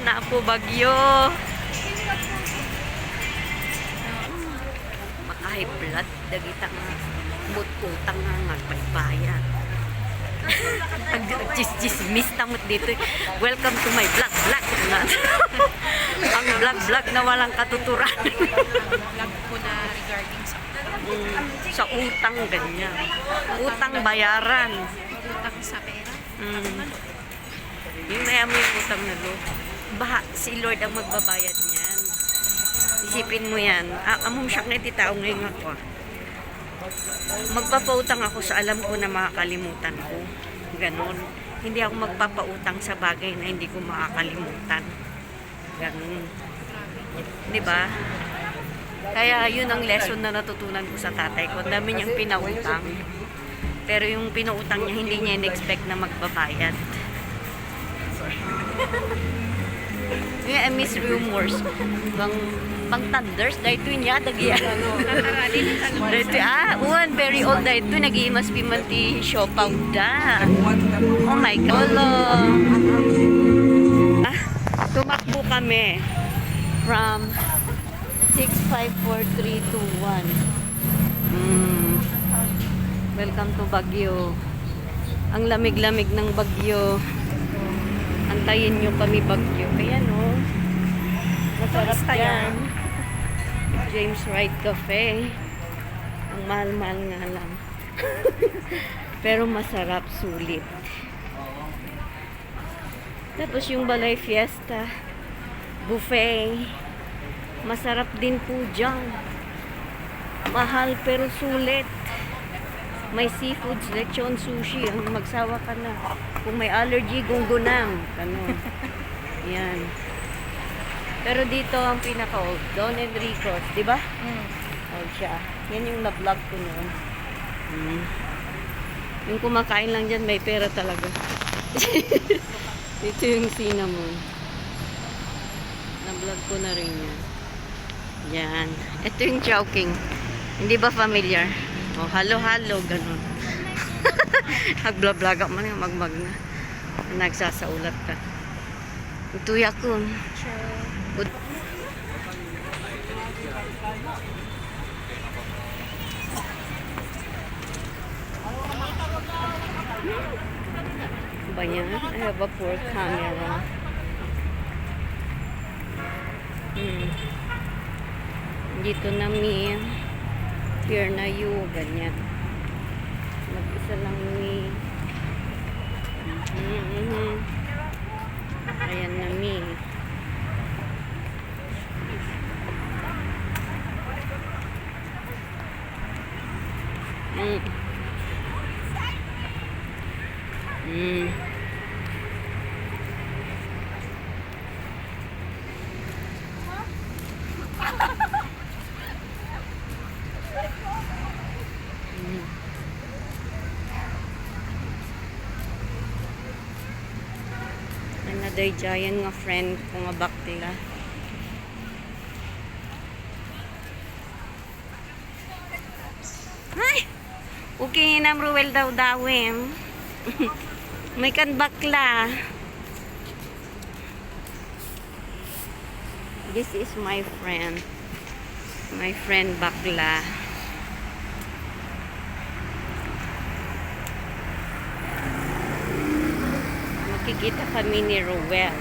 na po bagyo. Makahay blood dagita nga utang nga nagbaybayan. Chismis tamot dito. Welcome to my vlog. Ang vlog na walang katuturan. Vlog ko na regarding Sa utang ganyan. Utang bayaran. utang sa pera. Yung may utang na lo. Baha, si Lord ang magbabayad niyan. Isipin mo yan. Among siya nga titao ngayon ako. Magpapautang ako sa alam ko na makakalimutan ko. Ganon. Hindi ako magpapautang sa bagay na hindi ko makakalimutan. Ganon. Diba? Kaya yun ang lesson na natutunan ko sa tatay ko. Ang dami niyang pinautang. Pero yung pinautang niya, hindi niya in-expect na magbabayad. I miss rumors. Pang thunders, dahil ito niya, dagya. One very old dahil ito, nag-iimas pimanti siopaw da. Oh my God. Tumakbo kami from 654321. Welcome to Baguio. Ang lamig-lamig ng Baguio. Antayin nyo kami Baguio. Kaya no, masarap yan. James Wright Cafe. Ang mahal-mahal nga lang. Pero masarap, sulit. Tapos yung Balay Fiesta. Buffet. Masarap din po dyan. Mahal pero sulit. May seafoods, lechon, sushi. Ang magsawa ka na. Kung may allergy, gunggunam. Ganun. Yan. Pero dito ang pinaka-old. Don Enrico's. Diba? Old siya. Yan yung na-vlog ko noon. Yung kumakain lang dyan, may pera talaga. Dito yung cinnamon. Na-vlog ko na rin yan. Yan. Ito yung Chowking. Hindi ba familiar? Oh, halo-halo, ganun. Nag-vlog man yung magmag na. Nagsasaulat ka. Ito yakun. Good. Ba yan? I have a poor camera. Dito na mi. Here na you. Ganyan. Mag-isa lang mi. Ayan na mi. Another giant nga friend ko nga baktila. Ay! Okay na Ruel daw dawim. May kan bakla. This is my friend. My friend bakla. Makikita kami ni Ruel.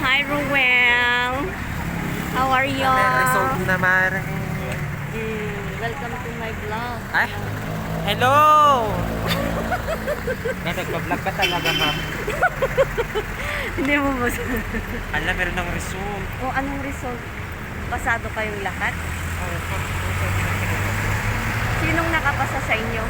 Hi Ruel. How are you? Result naman. Welcome to my vlog. Ay, hello! Nag-vlog ka talaga, ma'am. Hindi mo ba? Alam, meron ng result. O, anong result? Pasado kayong lahat? Sinong nakapasa sa inyo?